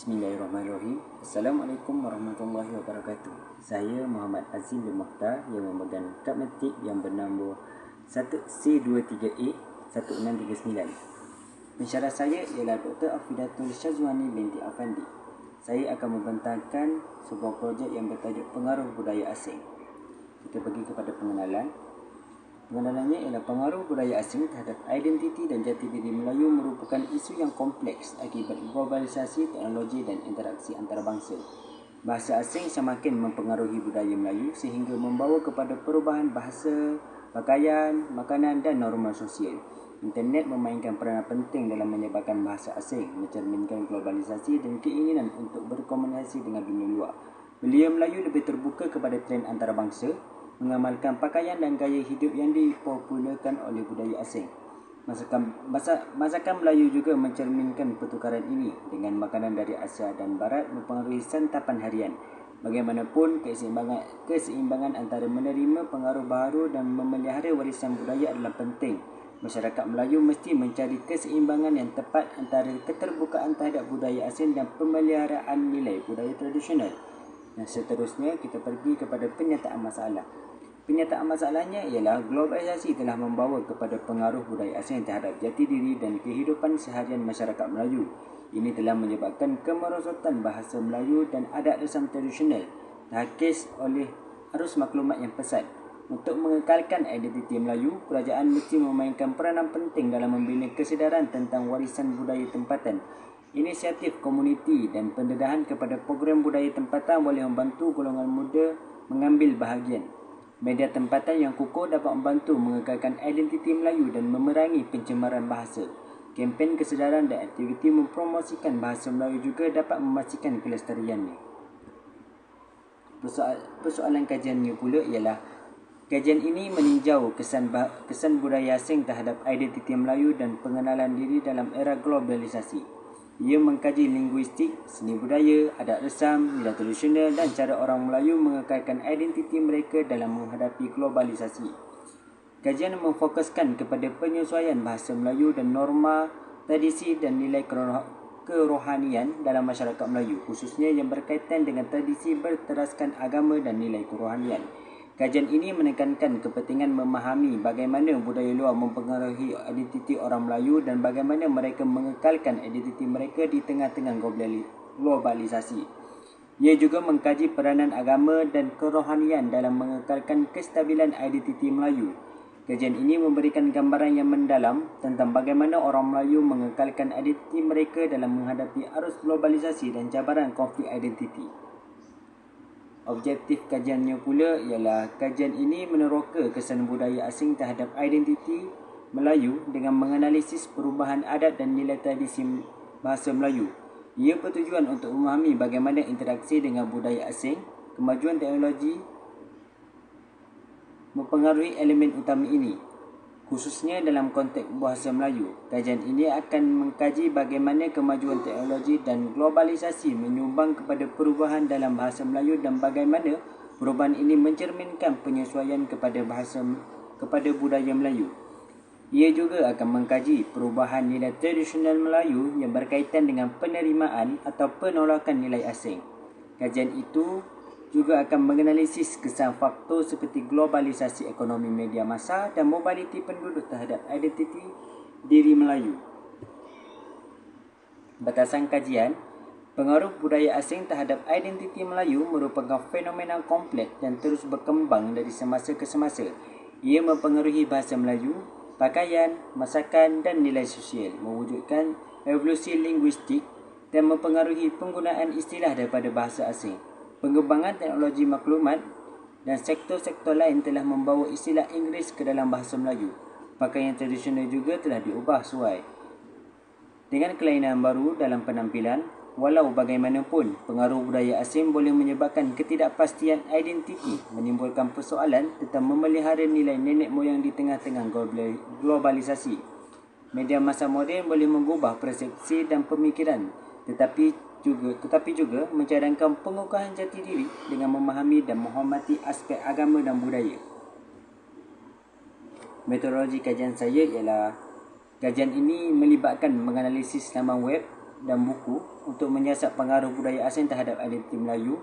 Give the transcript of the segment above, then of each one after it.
Bismillahirrahmanirrahim. Assalamualaikum warahmatullahi wabarakatuh. Saya Muhammad Azim bin Mokhtar yang memegang kad metik yang bernombor 1C23A 1639. Pensyarah saya ialah Dr. Afidatul Syazwani binti Afandi. Saya akan membentangkan sebuah projek yang bertajuk Pengaruh Budaya Asing. Kita pergi kepada pengenalan. Pengenalannya ialah pengaruh budaya asing terhadap identiti dan jati diri Melayu merupakan isu yang kompleks akibat globalisasi, teknologi dan interaksi antarabangsa. Bahasa asing semakin mempengaruhi budaya Melayu sehingga membawa kepada perubahan bahasa, pakaian, makanan dan norma sosial. Internet memainkan peranan penting dalam menyebarkan bahasa asing, mencerminkan globalisasi dan keinginan untuk berkomunikasi dengan dunia luar. Belia Melayu lebih terbuka kepada trend antarabangsa, mengamalkan pakaian dan gaya hidup yang dipopularkan oleh budaya asing. Masakan Melayu juga mencerminkan pertukaran ini dengan makanan dari Asia dan Barat mempengaruhi santapan harian. Bagaimanapun, keseimbangan antara menerima pengaruh baru dan memelihara warisan budaya adalah penting. Masyarakat Melayu mesti mencari keseimbangan yang tepat antara keterbukaan terhadap budaya asing dan pemeliharaan nilai budaya tradisional. Dan seterusnya, kita pergi kepada penyataan masalah. Penyataan masalahnya ialah globalisasi telah membawa kepada pengaruh budaya asing terhadap jati diri dan kehidupan seharian masyarakat Melayu. Ini telah menyebabkan kemerosotan bahasa Melayu dan adat resam tradisional, terhakis oleh arus maklumat yang pesat. Untuk mengekalkan identiti Melayu, kerajaan mesti memainkan peranan penting dalam membina kesedaran tentang warisan budaya tempatan. Inisiatif komuniti dan pendedahan kepada program budaya tempatan boleh membantu golongan muda mengambil bahagian. Media tempatan yang kukuh dapat membantu mengekalkan identiti Melayu dan memerangi pencemaran bahasa. Kempen kesedaran dan aktiviti mempromosikan bahasa Melayu juga dapat memastikan kelestariannya. Persoalan kajiannya pula ialah kajian ini meninjau kesan budaya asing terhadap identiti Melayu dan pengenalan diri dalam era globalisasi. Ia mengkaji linguistik, seni budaya, adat resam, nilai tradisional dan cara orang Melayu mengekalkan identiti mereka dalam menghadapi globalisasi. Kajian memfokuskan kepada penyesuaian bahasa Melayu dan norma, tradisi dan nilai kerohanian dalam masyarakat Melayu, khususnya yang berkaitan dengan tradisi berteraskan agama dan nilai kerohanian. Kajian ini menekankan kepentingan memahami bagaimana budaya luar mempengaruhi identiti orang Melayu dan bagaimana mereka mengekalkan identiti mereka di tengah-tengah globalisasi. Ia juga mengkaji peranan agama dan kerohanian dalam mengekalkan kestabilan identiti Melayu. Kajian ini memberikan gambaran yang mendalam tentang bagaimana orang Melayu mengekalkan identiti mereka dalam menghadapi arus globalisasi dan cabaran konflik identiti. Objektif kajiannya pula ialah kajian ini meneroka kesan budaya asing terhadap identiti Melayu dengan menganalisis perubahan adat dan nilai tradisi bahasa Melayu. Ia bertujuan untuk memahami bagaimana interaksi dengan budaya asing, kemajuan teknologi mempengaruhi elemen utama ini, khususnya dalam konteks bahasa Melayu. Kajian ini akan mengkaji bagaimana kemajuan teknologi dan globalisasi menyumbang kepada perubahan dalam bahasa Melayu dan bagaimana perubahan ini mencerminkan penyesuaian kepada budaya Melayu. Ia juga akan mengkaji perubahan nilai tradisional Melayu yang berkaitan dengan penerimaan atau penolakan nilai asing. Kajian itu juga akan menganalisis kesan faktor seperti globalisasi ekonomi media massa dan mobiliti penduduk terhadap identiti diri Melayu. Batasan kajian, pengaruh budaya asing terhadap identiti Melayu merupakan fenomena kompleks dan terus berkembang dari semasa ke semasa. Ia mempengaruhi bahasa Melayu, pakaian, masakan dan nilai sosial, mewujudkan evolusi linguistik dan mempengaruhi penggunaan istilah daripada bahasa asing. Pengembangan teknologi maklumat dan sektor-sektor lain telah membawa istilah Inggeris ke dalam bahasa Melayu. Pakaian tradisional juga telah diubah sesuai dengan kelainan baru dalam penampilan. Walau bagaimanapun, pengaruh budaya asing boleh menyebabkan ketidakpastian identiti, menimbulkan persoalan tentang memelihara nilai nenek moyang di tengah-tengah globalisasi. Media masa moden boleh mengubah persepsi dan pemikiran, tetapi juga mencadangkan pengukuhan jati diri dengan memahami dan menghormati aspek agama dan budaya. Metodologi kajian saya ialah kajian ini melibatkan menganalisis laman web, dan buku untuk menyiasat pengaruh budaya asing terhadap identiti Melayu.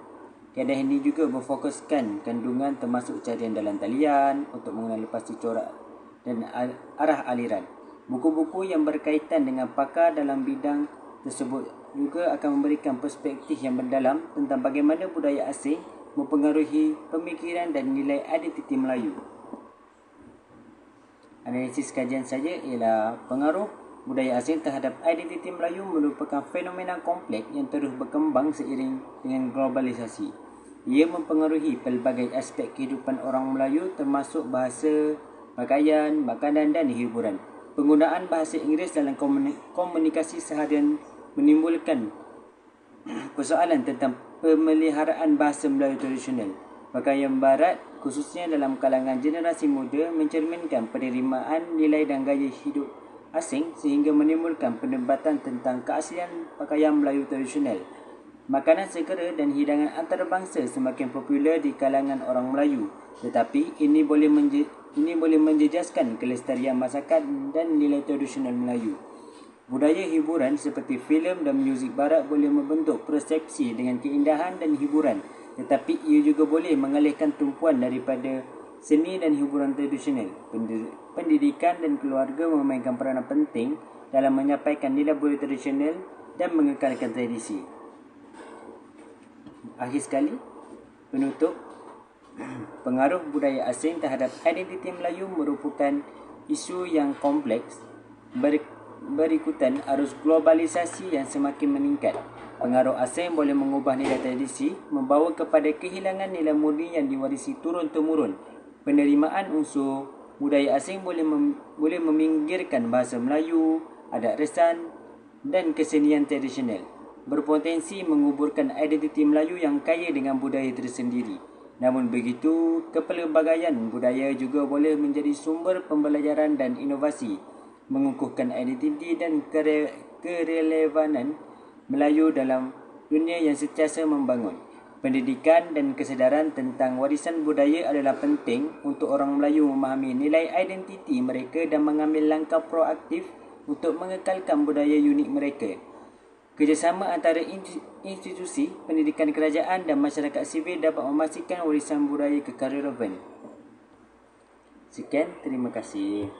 Kaedah ini juga berfokuskan kandungan termasuk carian dalam talian untuk mengenali pasti corak dan arah aliran. Buku-buku yang berkaitan dengan pakar dalam bidang tersebut juga akan memberikan perspektif yang mendalam tentang bagaimana budaya asing mempengaruhi pemikiran dan nilai identiti Melayu. Analisis kajian saja ialah pengaruh budaya asing terhadap identiti Melayu merupakan fenomena kompleks yang terus berkembang seiring dengan globalisasi. Ia mempengaruhi pelbagai aspek kehidupan orang Melayu termasuk bahasa, pakaian, makanan dan hiburan. Penggunaan bahasa Inggeris dalam komunikasi seharian menimbulkan persoalan tentang pemeliharaan bahasa Melayu tradisional. Pakaian barat, khususnya dalam kalangan generasi muda, mencerminkan penerimaan nilai dan gaya hidup asing sehingga menimbulkan perdebatan tentang keaslian pakaian Melayu tradisional. Makanan segera dan hidangan antarabangsa semakin popular di kalangan orang Melayu, tetapi ini boleh menjejaskan kelestarian masakan dan nilai tradisional Melayu. Budaya hiburan seperti filem dan muzik barat boleh membentuk persepsi dengan keindahan dan hiburan, tetapi ia juga boleh mengalihkan tumpuan daripada seni dan hiburan tradisional. Pendidikan dan keluarga memainkan peranan penting dalam menyampaikan nilai budaya tradisional dan mengekalkan tradisi. Akhir sekali, penutup, pengaruh budaya asing terhadap identiti Melayu merupakan isu yang kompleks berikutan arus globalisasi yang semakin meningkat. Pengaruh asing boleh mengubah nilai tradisi, membawa kepada kehilangan nilai murni yang diwarisi turun-temurun. Penerimaan unsur budaya asing boleh meminggirkan bahasa Melayu, adat resan dan kesenian tradisional, berpotensi menguburkan identiti Melayu yang kaya dengan budaya tersendiri. Namun begitu, kepelbagaian budaya juga boleh menjadi sumber pembelajaran dan inovasi, mengukuhkan identiti dan kerelevanan Melayu dalam dunia yang sentiasa membangun. Pendidikan dan kesedaran tentang warisan budaya adalah penting untuk orang Melayu memahami nilai identiti mereka dan mengambil langkah proaktif untuk mengekalkan budaya unik mereka. Kerjasama antara institusi pendidikan kerajaan dan masyarakat sivil dapat memastikan warisan budaya kekal relevan. Sekian, terima kasih.